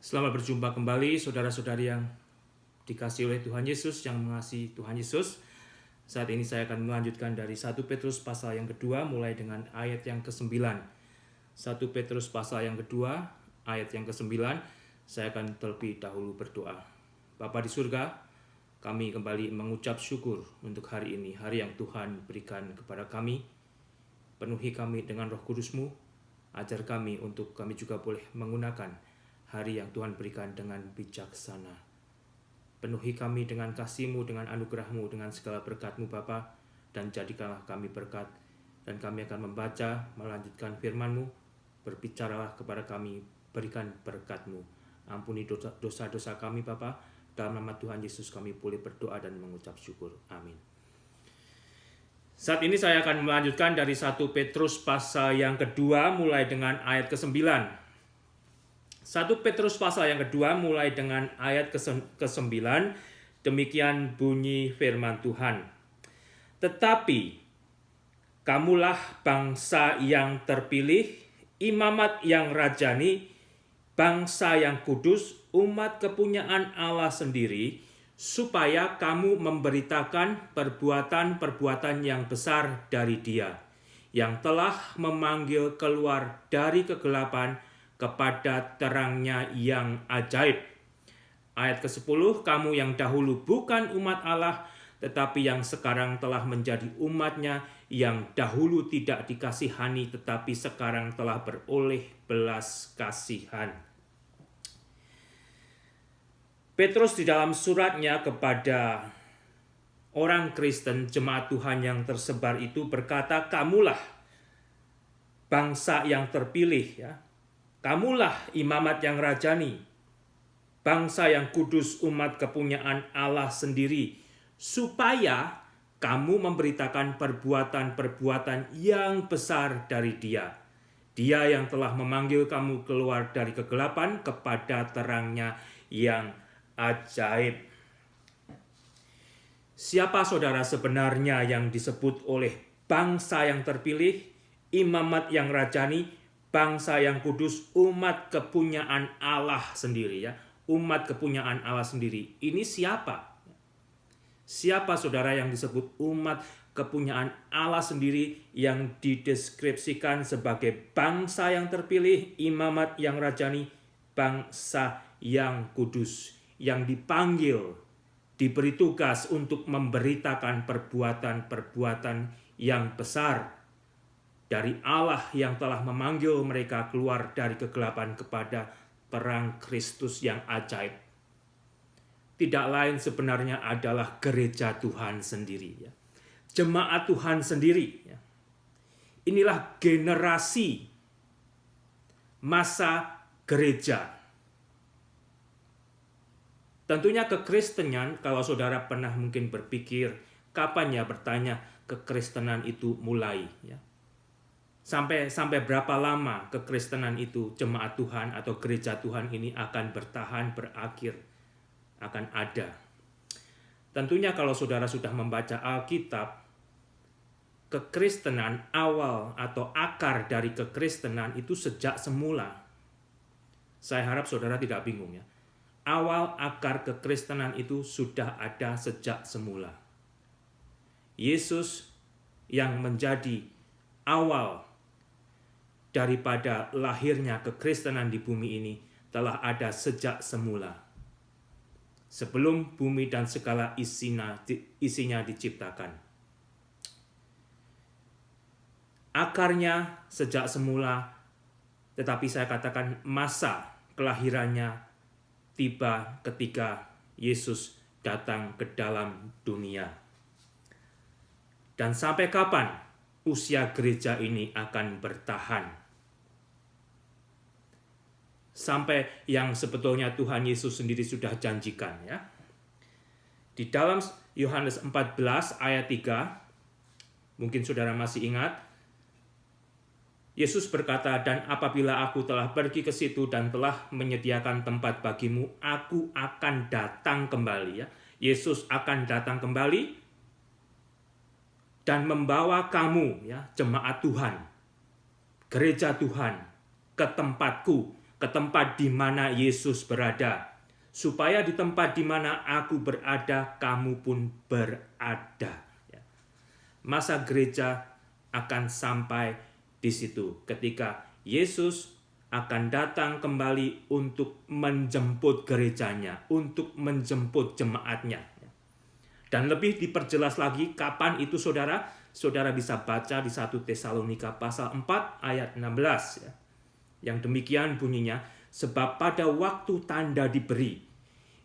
Selamat berjumpa kembali saudara-saudari yang dikasihi oleh Tuhan Yesus, yang mengasihi Tuhan Yesus. Saat ini saya akan melanjutkan dari 1 Petrus pasal yang kedua mulai dengan ayat yang ke-9. 1 Petrus pasal yang kedua ayat yang ke-9. Saya akan terlebih dahulu berdoa. Bapa di surga, kami kembali mengucap syukur untuk hari ini, hari yang Tuhan berikan kepada kami. Penuhi kami dengan Roh Kudus-Mu, ajar kami untuk kami juga boleh menggunakan hari yang Tuhan berikan dengan bijaksana. Penuhi kami dengan kasih-Mu, dengan anugerah-Mu, dengan segala berkat-Mu Bapa, dan jadikanlah kami berkat. Dan kami akan membaca, melanjutkan firman-Mu, berbicaralah kepada kami, berikan berkat-Mu. Ampuni dosa-dosa kami Bapa, dalam nama Tuhan Yesus kami boleh berdoa dan mengucap syukur. Amin. Saat ini saya akan melanjutkan dari 1 Petrus pasal yang kedua mulai dengan ayat ke-9. 1 Petrus pasal yang kedua mulai dengan ayat ke-9, demikian bunyi firman Tuhan. Tetapi kamulah bangsa yang terpilih, imamat yang rajani, bangsa yang kudus, umat kepunyaan Allah sendiri, supaya kamu memberitakan perbuatan-perbuatan yang besar dari Dia, yang telah memanggil keluar dari kegelapan kepada terangnya yang ajaib. Ayat ke-10, kamu yang dahulu bukan umat Allah, tetapi yang sekarang telah menjadi umatnya, yang dahulu tidak dikasihani, tetapi sekarang telah beroleh belas kasihan. Petrus di dalam suratnya kepada orang Kristen, jemaat Tuhan yang tersebar itu berkata, kamulah bangsa yang terpilih, ya. Kamulah imamat yang rajani, bangsa yang kudus, umat kepunyaan Allah sendiri, supaya kamu memberitakan perbuatan-perbuatan yang besar dari Dia. Dia yang telah memanggil kamu keluar dari kegelapan kepada terangnya yang ajaib. Siapa saudara sebenarnya yang disebut oleh bangsa yang terpilih, imamat yang rajani, bangsa yang kudus, umat kepunyaan Allah sendiri, ya. Umat kepunyaan Allah sendiri. Ini siapa? Siapa saudara yang disebut umat kepunyaan Allah sendiri, yang dideskripsikan sebagai bangsa yang terpilih, imamat yang rajani, bangsa yang kudus, yang dipanggil, diberi tugas untuk memberitakan perbuatan-perbuatan yang besar dari Allah yang telah memanggil mereka keluar dari kegelapan kepada terang Kristus yang ajaib. Tidak lain sebenarnya adalah gereja Tuhan sendiri, ya. Jemaat Tuhan sendiri, ya. Inilah generasi masa gereja. Tentunya kekristenan, kalau saudara pernah mungkin berpikir, kapan ya bertanya kekristenan itu mulai, ya. Sampai berapa lama kekristenan itu, jemaat Tuhan atau gereja Tuhan ini akan bertahan, berakhir, akan ada. Tentunya kalau saudara sudah membaca Alkitab, kekristenan awal atau akar dari kekristenan itu sejak semula. Saya harap saudara tidak bingung, ya. Awal akar kekristenan itu sudah ada sejak semula. Yesus yang menjadi awal daripada lahirnya kekristenan di bumi ini telah ada sejak semula. Sebelum bumi dan segala isinya diciptakan. Akarnya sejak semula, tetapi saya katakan masa kelahirannya tiba ketika Yesus datang ke dalam dunia. Dan sampai kapan usia gereja ini akan bertahan? Sampai yang sebetulnya Tuhan Yesus sendiri sudah janjikan, ya. Di dalam Yohanes 14 ayat 3, mungkin saudara masih ingat, Yesus berkata, dan apabila aku telah pergi ke situ dan telah menyediakan tempat bagimu, aku akan datang kembali, ya. Yesus akan datang kembali dan membawa kamu, ya, jemaat Tuhan, gereja Tuhan, ke tempatku, ke ke tempat di mana Yesus berada, supaya di tempat di mana aku berada, kamu pun berada. Masa gereja akan sampai di situ ketika Yesus akan datang kembali untuk menjemput gerejanya, untuk menjemput jemaatnya. Dan lebih diperjelas lagi kapan itu saudara? Saudara bisa baca di 1 Tesalonika pasal 4 ayat 16. Yang demikian bunyinya, sebab pada waktu tanda diberi,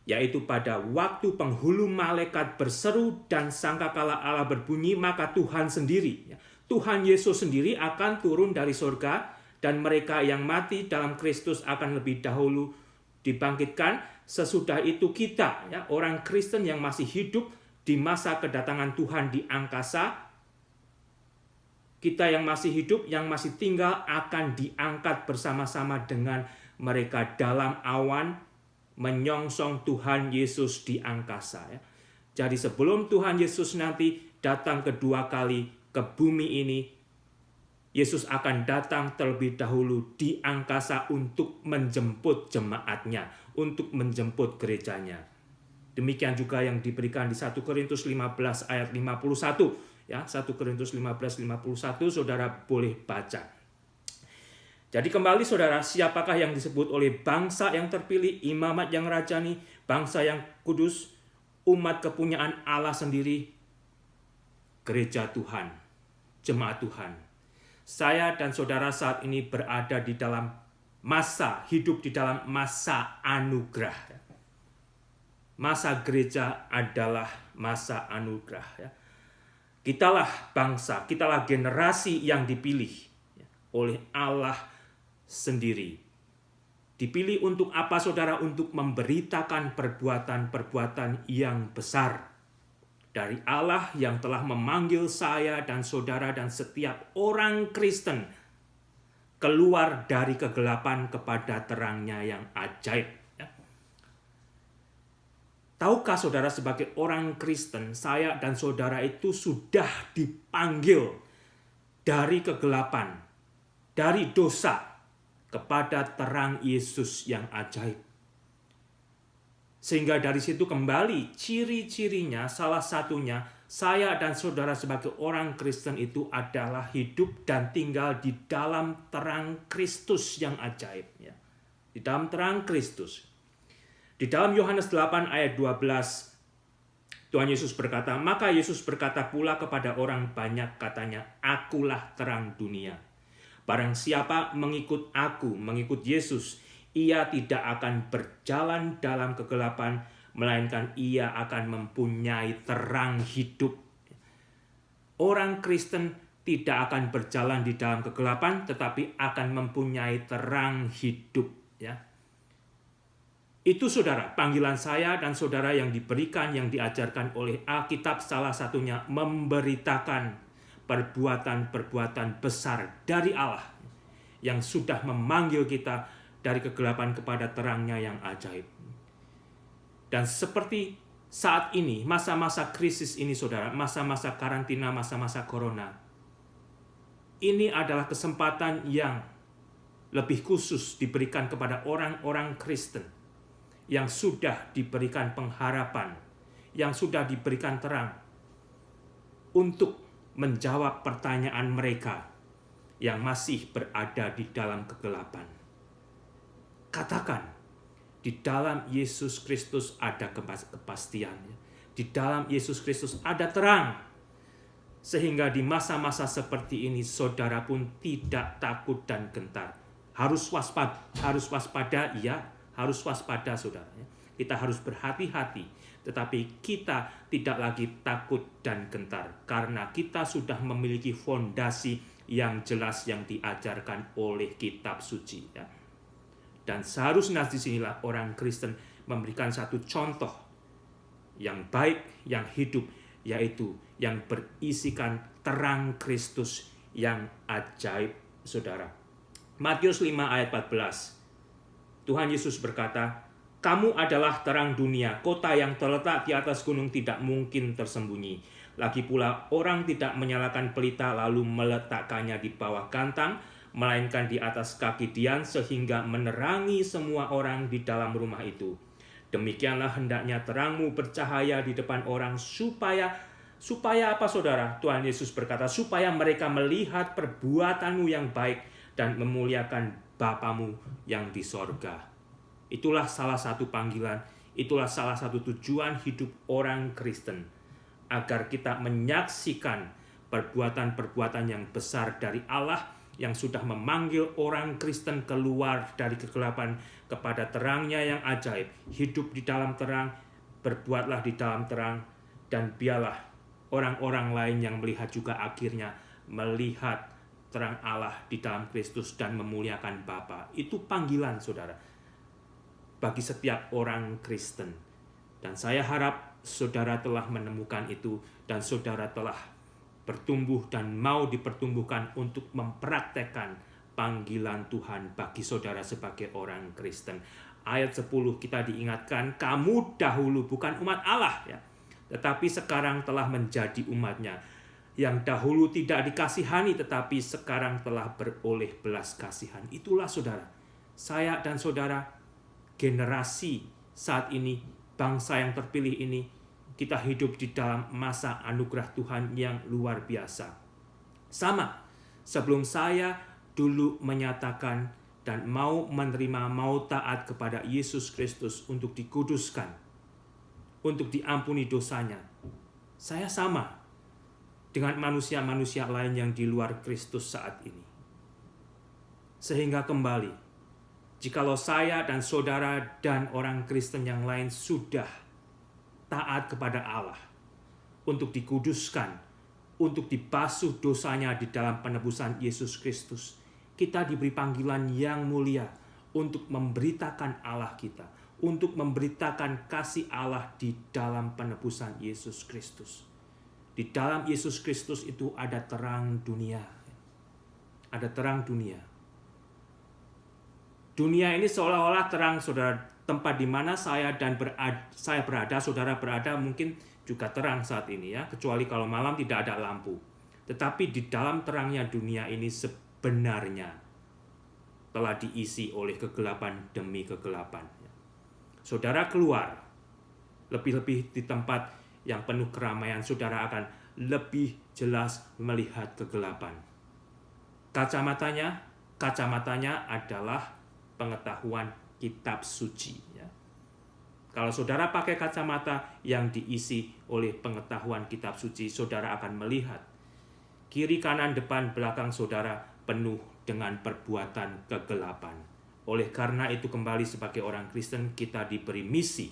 yaitu pada waktu penghulu malaikat berseru dan sangkakala Allah berbunyi, maka Tuhan sendiri, Tuhan Yesus sendiri akan turun dari surga, dan mereka yang mati dalam Kristus akan lebih dahulu dibangkitkan. Sesudah itu kita, orang Kristen yang masih hidup di masa kedatangan Tuhan di angkasa, kita yang masih hidup, yang masih tinggal akan diangkat bersama-sama dengan mereka dalam awan menyongsong Tuhan Yesus di angkasa. Jadi sebelum Tuhan Yesus nanti datang kedua kali ke bumi ini, Yesus akan datang terlebih dahulu di angkasa untuk menjemput jemaatnya, untuk menjemput gerejanya. Demikian juga yang diberikan di 1 Korintus 15 ayat 51. 1 Korintus 15:51 saudara boleh baca. Jadi kembali saudara, siapakah yang disebut oleh bangsa yang terpilih, imamat yang rajani, bangsa yang kudus, umat kepunyaan Allah sendiri, gereja Tuhan, jemaat Tuhan. Saya dan saudara saat ini berada di dalam hidup di dalam masa anugerah. Masa gereja adalah masa anugerah. Kitalah bangsa, kitalah generasi yang dipilih oleh Allah sendiri. Dipilih untuk apa saudara? Untuk memberitakan perbuatan-perbuatan yang besar dari Allah yang telah memanggil saya dan saudara dan setiap orang Kristen keluar dari kegelapan kepada terangnya yang ajaib. Tahukah saudara, sebagai orang Kristen, saya dan saudara itu sudah dipanggil dari kegelapan, dari dosa, kepada terang Yesus yang ajaib. Sehingga dari situ kembali ciri-cirinya, salah satunya, saya dan saudara sebagai orang Kristen itu adalah hidup dan tinggal di dalam terang Kristus yang ajaib. Di dalam terang Kristus. Di dalam Yohanes 8 ayat 12, Tuhan Yesus berkata, maka Yesus berkata pula kepada orang banyak, katanya, akulah terang dunia. Barang siapa mengikut aku, mengikut Yesus, ia tidak akan berjalan dalam kegelapan, melainkan ia akan mempunyai terang hidup. Orang Kristen tidak akan berjalan di dalam kegelapan, tetapi akan mempunyai terang hidup. Itu saudara, panggilan saya dan saudara yang diberikan, yang diajarkan oleh Alkitab, salah satunya memberitakan perbuatan-perbuatan besar dari Allah yang sudah memanggil kita dari kegelapan kepada terangnya yang ajaib. Dan seperti saat ini, masa-masa krisis ini saudara, masa-masa karantina, masa-masa corona, ini adalah kesempatan yang lebih khusus diberikan kepada orang-orang Kristen yang sudah diberikan pengharapan, yang sudah diberikan terang, untuk menjawab pertanyaan mereka yang masih berada di dalam kegelapan. Katakan, di dalam Yesus Kristus ada kepastian. Di dalam Yesus Kristus ada terang. Sehingga di masa-masa seperti ini, saudara pun tidak takut dan gentar. Harus waspada, ya. Harus waspada saudara. Kita harus berhati-hati. Tetapi kita tidak lagi takut dan gentar. Karena kita sudah memiliki fondasi yang jelas yang diajarkan oleh kitab suci. Dan seharusnya disinilah orang Kristen memberikan satu contoh yang baik, yang hidup. Yaitu yang berisikan terang Kristus yang ajaib saudara. Matius 5 ayat 14. Tuhan Yesus berkata, kamu adalah terang dunia, kota yang terletak di atas gunung tidak mungkin tersembunyi. Lagi pula orang tidak menyalakan pelita lalu meletakkannya di bawah gantang, melainkan di atas kaki Dian sehingga menerangi semua orang di dalam rumah itu. Demikianlah hendaknya terangmu bercahaya di depan orang supaya apa saudara? Tuhan Yesus berkata, supaya mereka melihat perbuatanmu yang baik dan memuliakan Bapamu yang di sorga. Itulah salah satu panggilan, itulah salah satu tujuan hidup orang Kristen, agar kita menyaksikan perbuatan-perbuatan yang besar dari Allah yang sudah memanggil orang Kristen keluar dari kegelapan kepada terangnya yang ajaib. Hidup di dalam terang, berbuatlah di dalam terang, dan biarlah orang-orang lain yang melihat juga akhirnya melihat terang Allah di dalam Kristus dan memuliakan Bapa. Itu panggilan saudara bagi setiap orang Kristen. Dan saya harap saudara telah menemukan itu dan saudara telah bertumbuh dan mau dipertumbuhkan untuk mempraktekkan panggilan Tuhan bagi saudara sebagai orang Kristen. Ayat 10 kita diingatkan, kamu dahulu bukan umat Allah ya, tetapi sekarang telah menjadi umatnya. Yang dahulu tidak dikasihani tetapi sekarang telah beroleh belas kasihan. Itulah saudara, saya dan saudara, generasi saat ini, bangsa yang terpilih ini, kita hidup di dalam masa anugerah Tuhan yang luar biasa. Sama, sebelum saya dulu menyatakan dan mau menerima, mau taat kepada Yesus Kristus untuk dikuduskan, untuk diampuni dosanya, saya sama dengan manusia-manusia lain yang di luar Kristus saat ini. Sehingga kembali, jikalau saya dan saudara dan orang Kristen yang lain sudah taat kepada Allah untuk dikuduskan, untuk dibasuh dosanya di dalam penebusan Yesus Kristus, kita diberi panggilan yang mulia untuk memberitakan Allah kita, untuk memberitakan kasih Allah di dalam penebusan Yesus Kristus. Di dalam Yesus Kristus itu ada terang dunia. Ada terang dunia. Dunia ini seolah-olah terang saudara. Tempat di mana saya berada, saudara berada mungkin juga terang saat ini ya, kecuali kalau malam tidak ada lampu. Tetapi di dalam terangnya dunia ini sebenarnya telah diisi oleh kegelapan demi kegelapan. Saudara keluar, lebih-lebih di tempat yang penuh keramaian, saudara akan lebih jelas melihat kegelapan. Kacamatanya adalah pengetahuan kitab suci ya. Kalau saudara pakai kacamata yang diisi oleh pengetahuan kitab suci, saudara akan melihat kiri, kanan, depan, belakang saudara penuh dengan perbuatan kegelapan. Oleh karena itu kembali sebagai orang Kristen kita diberi misi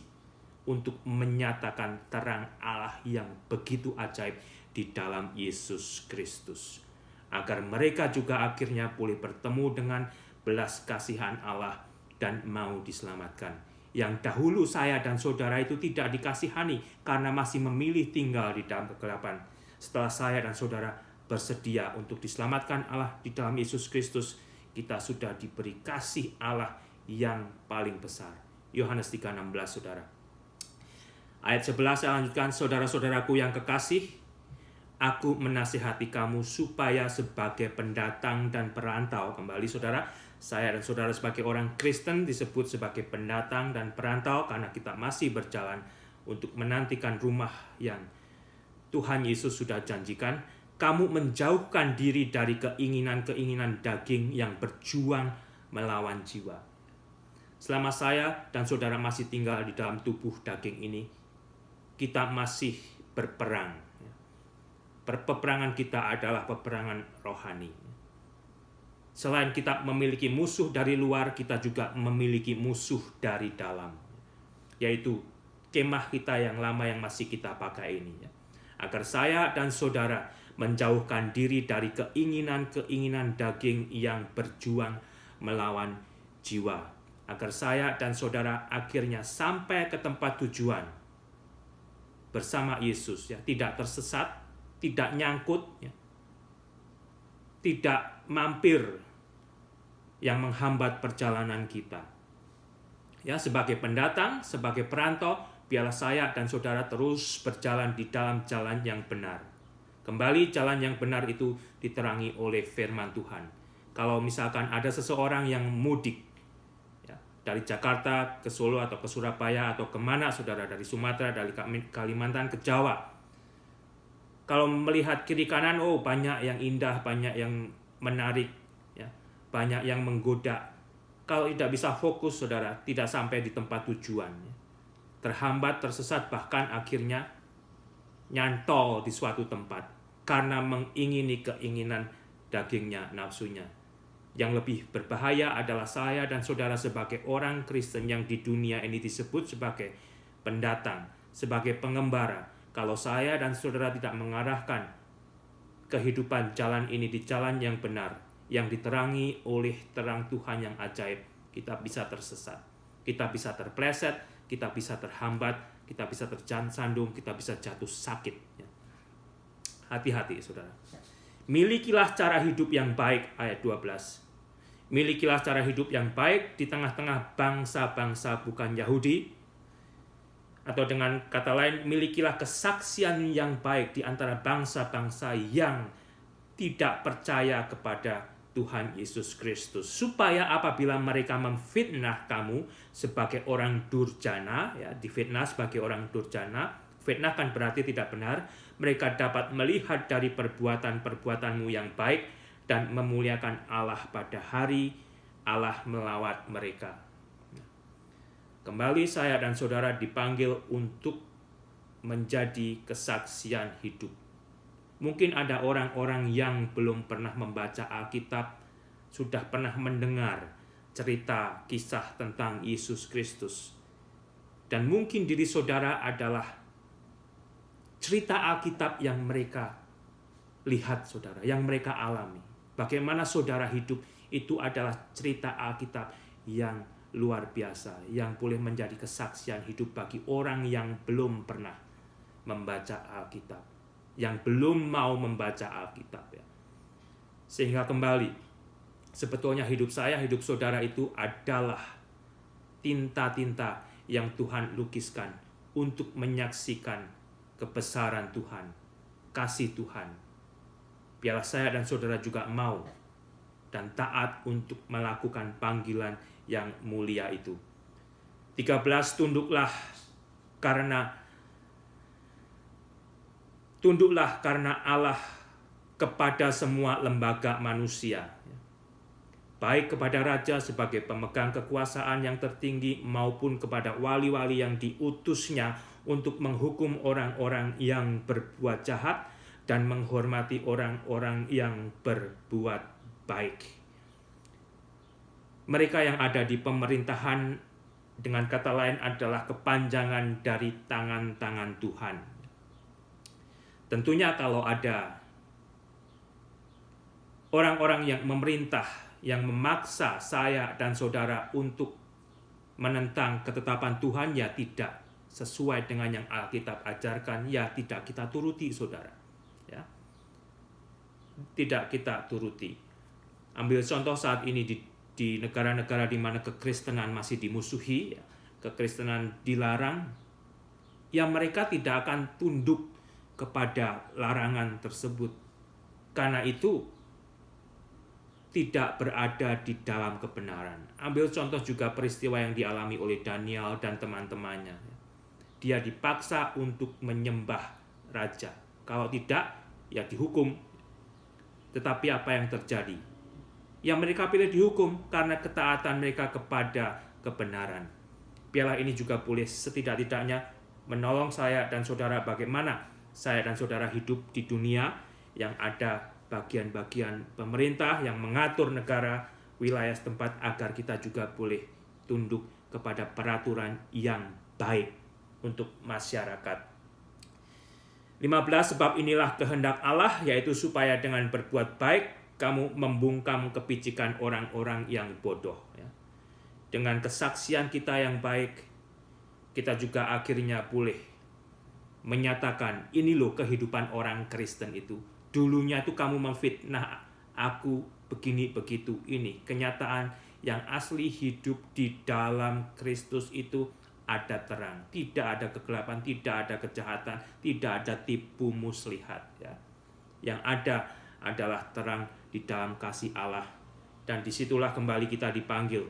untuk menyatakan terang Allah yang begitu ajaib di dalam Yesus Kristus, agar mereka juga akhirnya boleh bertemu dengan belas kasihan Allah dan mau diselamatkan. Yang dahulu saya dan saudara itu tidak dikasihani karena masih memilih tinggal di dalam kegelapan. Setelah saya dan saudara bersedia untuk diselamatkan Allah di dalam Yesus Kristus, kita sudah diberi kasih Allah yang paling besar. Yohanes 3:16 saudara. Ayat 11 saya lanjutkan, saudara-saudaraku yang kekasih, aku menasihati kamu supaya sebagai pendatang dan perantau. Kembali saudara, saya dan saudara sebagai orang Kristen disebut sebagai pendatang dan perantau karena kita masih berjalan untuk menantikan rumah yang Tuhan Yesus sudah janjikan. Kamu menjauhkan diri dari keinginan-keinginan daging yang berjuang melawan jiwa. Selama saya dan saudara masih tinggal di dalam tubuh daging ini, kita masih berperang. Peperangan kita adalah peperangan rohani. Selain kita memiliki musuh dari luar, kita juga memiliki musuh dari dalam, yaitu kemah kita yang lama yang masih kita pakai ini. Agar saya dan saudara menjauhkan diri dari keinginan-keinginan daging yang berjuang melawan jiwa. Agar saya dan saudara akhirnya sampai ke tempat tujuan bersama Yesus, ya, tidak tersesat, tidak nyangkut, ya, tidak mampir yang menghambat perjalanan kita. Ya, sebagai pendatang, sebagai perantau, biarlah saya dan saudara terus berjalan di dalam jalan yang benar. Kembali jalan yang benar itu diterangi oleh firman Tuhan. Kalau misalkan ada seseorang yang mudik ya, dari Jakarta ke Solo atau ke Surabaya atau kemana saudara, dari Sumatera, dari Kalimantan ke Jawa, kalau melihat kiri kanan, oh banyak yang indah, banyak yang menarik, ya, banyak yang menggoda. Kalau tidak bisa fokus saudara, tidak sampai di tempat tujuan, ya. Terhambat, tersesat, bahkan akhirnya nyantol di suatu tempat karena mengingini keinginan dagingnya, nafsunya. Yang lebih berbahaya adalah saya dan saudara sebagai orang Kristen yang di dunia ini disebut sebagai pendatang, sebagai pengembara. Kalau saya dan saudara tidak mengarahkan kehidupan jalan ini di jalan yang benar, yang diterangi oleh terang Tuhan yang ajaib, kita bisa tersesat, kita bisa terpleset, kita bisa terhambat, kita bisa tersandung, kita bisa jatuh sakit. Hati-hati saudara. Milikilah cara hidup yang baik, ayat 12. Milikilah cara hidup yang baik di tengah-tengah bangsa-bangsa bukan Yahudi. Atau dengan kata lain, milikilah kesaksian yang baik di antara bangsa-bangsa yang tidak percaya kepada Tuhan Yesus Kristus. Supaya apabila mereka memfitnah kamu sebagai orang durjana, ya, difitnah sebagai orang durjana, fitnah kan berarti tidak benar, mereka dapat melihat dari perbuatan-perbuatanmu yang baik dan memuliakan Allah pada hari Allah melawat mereka. Kembali saya dan saudara dipanggil untuk menjadi kesaksian hidup. Mungkin ada orang-orang yang belum pernah membaca Alkitab, sudah pernah mendengar cerita kisah tentang Yesus Kristus. Dan mungkin diri saudara adalah cerita Alkitab yang mereka lihat saudara, yang mereka alami. Bagaimana saudara hidup itu adalah cerita Alkitab yang luar biasa, yang boleh menjadi kesaksian hidup bagi orang yang belum pernah membaca Alkitab, yang belum mau membaca Alkitab, ya. Sehingga kembali, sebetulnya hidup saya, hidup saudara itu adalah tinta-tinta yang Tuhan lukiskan untuk menyaksikan kebesaran Tuhan, kasih Tuhan. Biarlah saya dan saudara juga mau dan taat untuk melakukan panggilan yang mulia itu. 13, tunduklah karena Allah kepada semua lembaga manusia, baik kepada raja sebagai pemegang kekuasaan yang tertinggi maupun kepada wali-wali yang diutusnya untuk menghukum orang-orang yang berbuat jahat dan menghormati orang-orang yang berbuat baik. Mereka yang ada di pemerintahan, dengan kata lain, adalah kepanjangan dari tangan-tangan Tuhan. Tentunya kalau ada orang-orang yang memerintah, yang memaksa saya dan saudara untuk menentang ketetapan Tuhan, ya tidak sesuai dengan yang Alkitab ajarkan, ya tidak kita turuti saudara. Ya, tidak kita turuti. Ambil contoh saat ini di negara-negara di mana kekristenan masih dimusuhi, ya, kekristenan dilarang, ya mereka tidak akan tunduk kepada larangan tersebut. Karena itu tidak berada di dalam kebenaran. Ambil contoh juga peristiwa yang dialami oleh Daniel dan teman-temannya. Dia dipaksa untuk menyembah raja. Kalau tidak, ya dihukum. Tetapi apa yang terjadi? Yang mereka pilih dihukum karena ketaatan mereka kepada kebenaran. Biarlah ini juga boleh setidak-tidaknya menolong saya dan saudara bagaimana saya dan saudara hidup di dunia yang ada bagian-bagian pemerintah yang mengatur negara, wilayah setempat, agar kita juga boleh tunduk kepada peraturan yang baik untuk masyarakat. 15, sebab inilah kehendak Allah, yaitu supaya dengan berbuat baik kamu membungkam kepicikan orang-orang yang bodoh. Ya. Dengan kesaksian kita yang baik, kita juga akhirnya boleh menyatakan, ini loh kehidupan orang Kristen itu. Dulunya itu kamu memfitnah aku begini begitu, ini kenyataan yang asli hidup di dalam Kristus itu. Ada terang, tidak ada kegelapan, tidak ada kejahatan, tidak ada tipu muslihat. Ya. Yang ada adalah terang di dalam kasih Allah Dan disitulah kembali kita dipanggil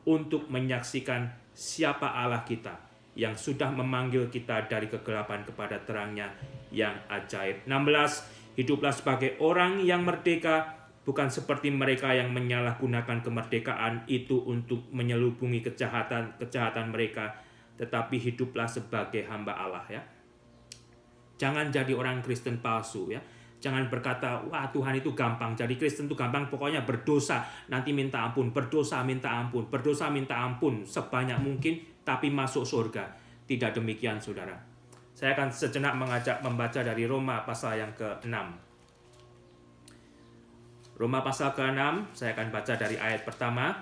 untuk menyaksikan siapa Allah kita yang sudah memanggil kita dari kegelapan kepada terangnya yang ajaib. 16, hiduplah sebagai orang yang merdeka, bukan seperti mereka yang menyalahgunakan kemerdekaan itu untuk menyelubungi kejahatan mereka, tetapi hiduplah sebagai hamba Allah ya. Jangan jadi orang Kristen palsu ya. Jangan berkata, wah Tuhan itu gampang, jadi Kristen itu gampang, pokoknya berdosa, nanti minta ampun, berdosa minta ampun, berdosa minta ampun sebanyak mungkin, tapi masuk surga. Tidak demikian saudara. Saya akan sejenak membaca dari Roma pasal yang ke-6. Roma pasal ke-6, saya akan baca dari ayat pertama.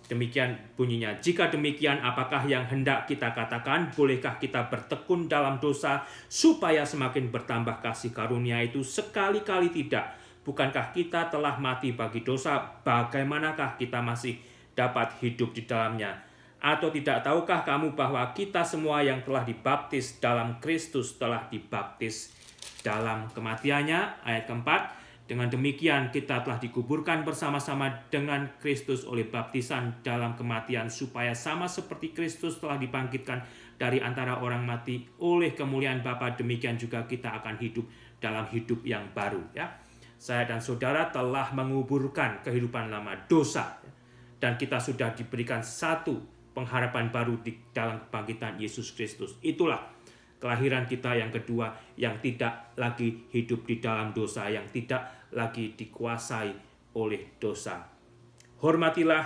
Demikian bunyinya, jika demikian apakah yang hendak kita katakan, bolehkah kita bertekun dalam dosa supaya semakin bertambah kasih karunia itu? Sekali-kali tidak. Bukankah kita telah mati bagi dosa, bagaimanakah kita masih dapat hidup di dalamnya? Atau tidak tahukah kamu bahwa kita semua yang telah dibaptis dalam Kristus telah dibaptis dalam kematiannya? Ayat keempat, dengan demikian kita telah dikuburkan bersama-sama dengan Kristus oleh baptisan dalam kematian, supaya sama seperti Kristus telah dibangkitkan dari antara orang mati oleh kemuliaan Bapa, demikian juga kita akan hidup dalam hidup yang baru ya. Saya dan saudara telah menguburkan kehidupan lama dosa dan kita sudah diberikan satu pengharapan baru di dalam kebangkitan Yesus Kristus. Itulah kelahiran kita yang kedua, yang tidak lagi hidup di dalam dosa, yang tidak lagi dikuasai oleh dosa. Hormatilah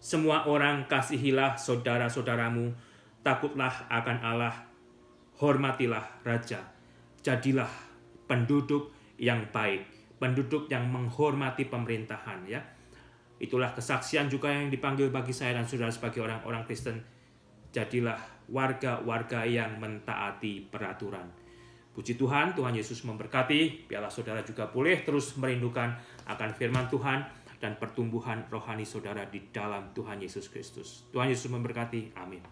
semua orang, kasihilah saudara-saudaramu, takutlah akan Allah, hormatilah raja. Jadilah penduduk yang baik, penduduk yang menghormati pemerintahan ya. Itulah kesaksian juga yang dipanggil bagi saya dan saudara sebagai orang-orang Kristen. Jadilah warga-warga yang mentaati peraturan. Puji Tuhan, Tuhan Yesus memberkati. Biarlah saudara juga boleh terus merindukan akan firman Tuhan dan pertumbuhan rohani saudara di dalam Tuhan Yesus Kristus. Tuhan Yesus memberkati. Amin.